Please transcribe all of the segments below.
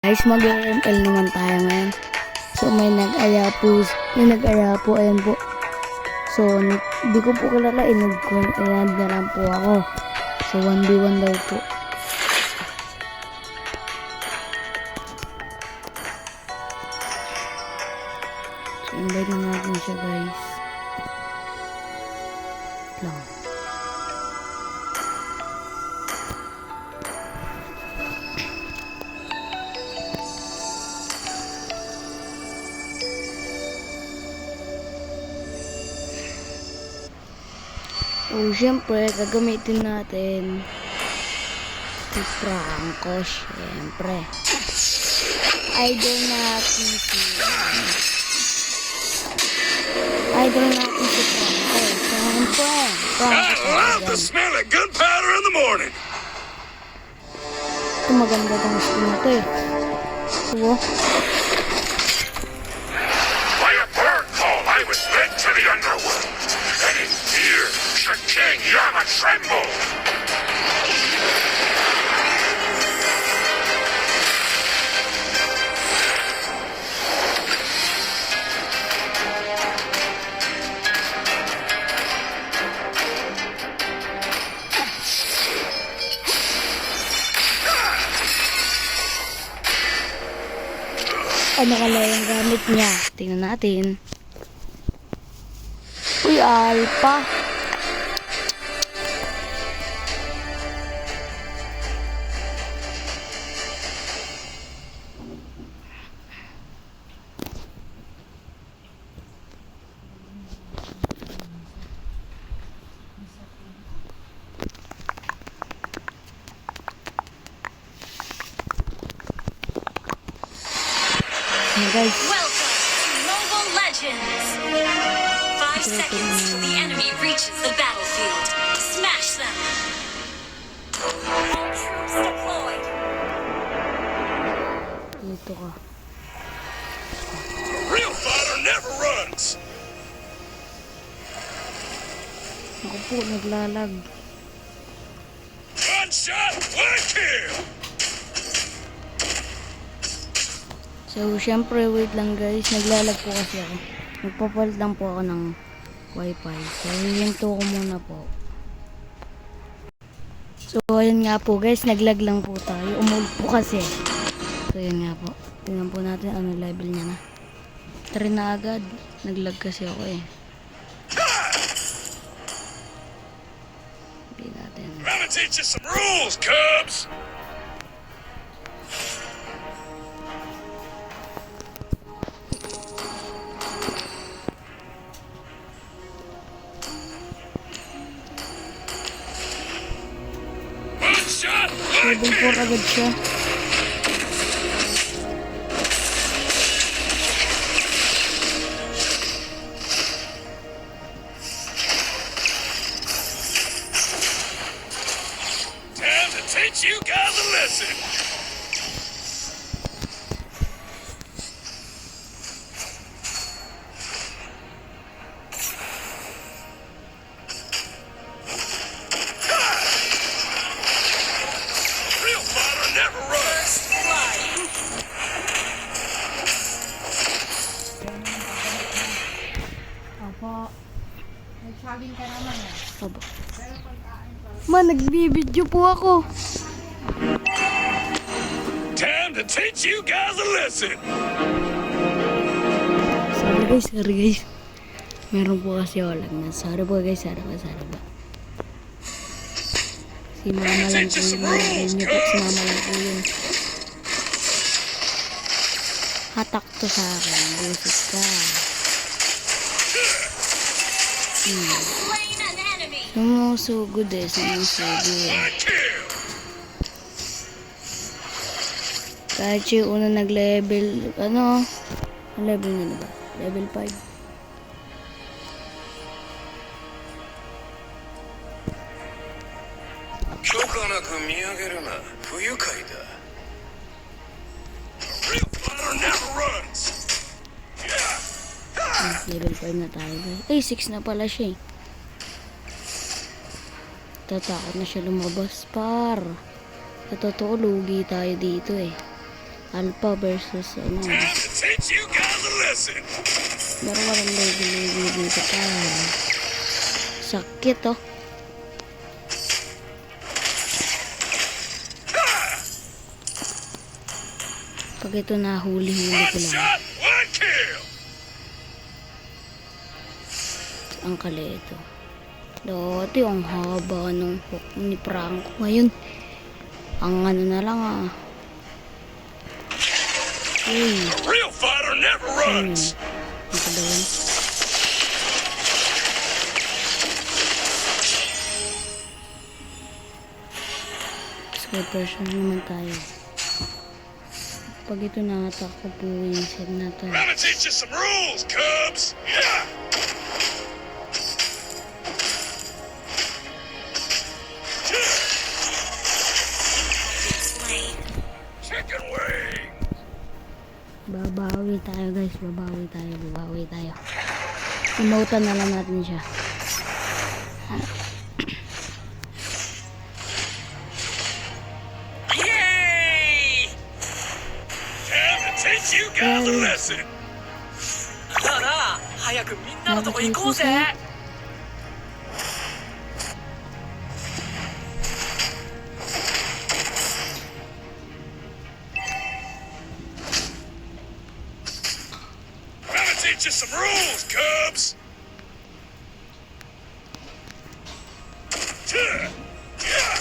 Guys, mag-ML naman tayo ngayon. So may nag-aya po, ayan po. So hindi ko po kilala, inad na lang po ako. So 1v1 daw po. So invite na natin siya, guys. Lang. So, syempre, gagamitin natin si Franco, syempre. Idol natin si Franco. I love the smell of gunpowder in the morning. Ito maganda tong skin na to eh. Ito. By a bird call, I was led to the underworld, and in fear should King Yama tremble. Ano kala yung gamit niya? Tingnan natin. Uy, alpha. Guys, Welcome to Mobile Legends! 5 seconds till the enemy reaches the battlefield. Smash them! All troops deployed! dito ka. A real fighter never runs. Ako po, naglalag. One shot, one kill. So, syempre, wait lang guys. Naglalag po kasi ako. Nagpapalit lang po ako ng wifi. So, hihinto ko muna po. So, ayun nga po guys. Naglag lang po tayo. Umul po kasi. So, ayun nga po. Tingnan po natin ano level niya na. 3 na agad. Naglag kasi ako eh. Hindi natin. I'm gonna teach you some rules, Cubs. One shot, one Level 4 kill. agad siya. Time to teach you guys a lesson. Real fighter never runs. Opo. Nag-shopping ka naman eh. Aba. Ma, nagbibideo po ako. Time to teach you guys a lesson. Sorry guys. Meron po kasi walang na. Sorry po guys, sorry po. Si mama lang po yun. Nalagay niyo po, si mama lang po yun. Hatak to sa akin. Busit ka. Slain an enemy! Sumusugod eh. Sumusugod. One kill. Kahit yung una nag-level, ano level na ba? Level 5. Real fighter never runs. Level 5 na tayo guys. Ay, 6 na pala siya eh. Tatakot na siya lumabas par. Sa totoo, lugi tayo dito eh. Alpha versus ano. Time to teach you guys a lesson. Pero walang level dito pa. Sakit oh. Pag ito nahuli-huli One ko lang. shot, one kill. Ang kalito. Dati ang haba ng hook ni Franco. Ngayon, ang ano na lang ah. Uy, A real fighter never ano runs. yun? Ito ba yun? Squad person naman tayo. Pag ito nakatak ko po yung set na to. Gonna teach you some rules, Cubs. Yeah. Slain. Chicken wing. Babawi tayo guys, babawi tayo. Emotan na lang natin siya. Yay! Time to teach you guys a lesson. なあなあ早くみんなのとこ行こうぜ Gonna teach you some rules, Cubs. Yeah.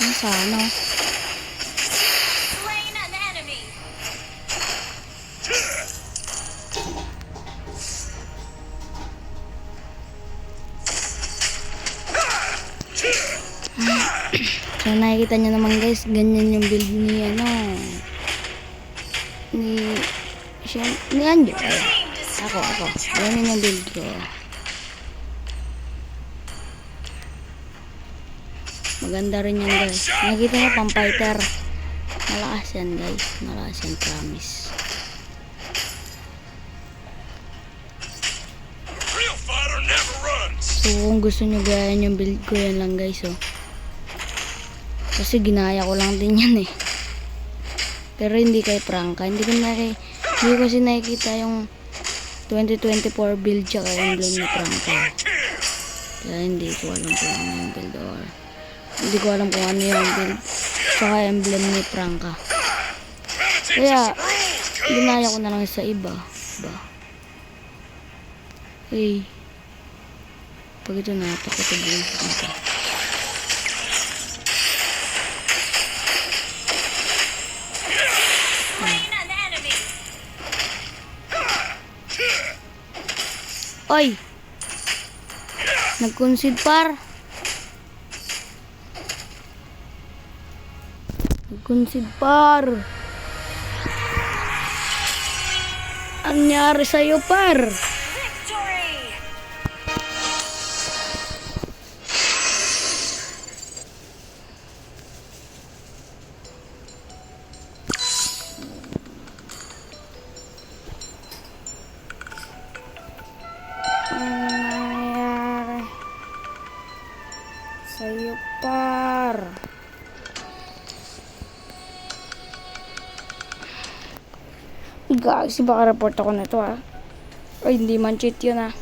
Ano sana? Slain an enemy. So nakikita nyo naman guys, ganyan yung build ni ano. Ni Anjo. Ako. Ganyan yung build ko. Maganda rin yan guys. Nakikita nyo pang fighter. Malakas yan guys. Malakas yan, promise. Real fighter never runs. So kung gusto nyo gayahin yung build ko, yan lang guys oh. Kasi ginaya ko lang din yan eh. Pero hindi kay Franca. Hindi ko kasi nakikita yung 2024 build tsaka emblem ni Franca. One kill. Kaya hindi ko alam kung ano yung build or hindi ko alam kung ano yung build tsaka emblem ni Franca. Gonna teach you Kaya some rules, Cubs. ginaya ko na lang sa iba. Diba? Hey. Pag ito natakot ito build nito. Slain an enemy. Oy! Nag-concede par. Nag-concede par. Ang nangyari sa'yo par? Victory. Ang nangyari sa'yo par? Guys, baka report ako nito ah. Ay, hindi man cheat yun ah.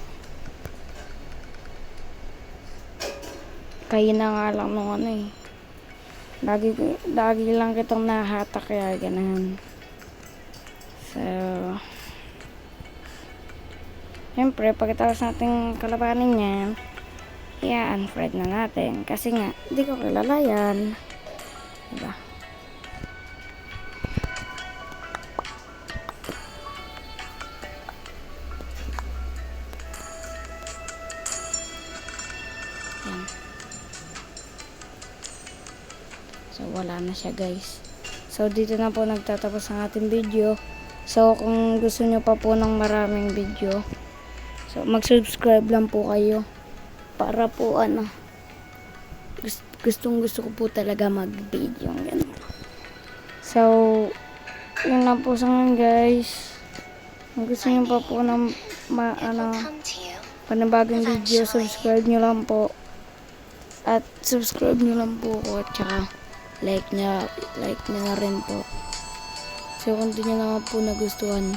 Kaya na nga lang nung ano eh. Lagi lang kitang nahatak kaya ganahan. So, siyempre, pagkatapos natin kalabanin niya, i-unfriend na natin. Kasi nga, hindi ko kilala yan. Diba? Yan. So, wala na siya guys. So, dito na po nagtatapos ang ating video. So, kung gusto nyo pa po ng maraming video, so, mag-subscribe lang po kayo. Para po, ano, gustong gusto ko po talaga mag-video. Ganun. So, yun lang po sa ngayon guys. Kung gusto nyo pa po ng, Come to you. panibagong video, subscribe nyo lang po. At subscribe nyo lang po ako at saka like nyo na rin po. So kung di nyo naman po nagustuhan,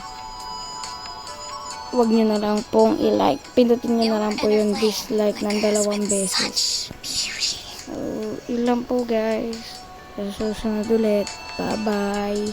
huwag nyo na lang pong i-like. Pindutin nyo na lang po yung dislike ng 2 beses. So, ilan po guys. Sa susunod ulit. Bye bye.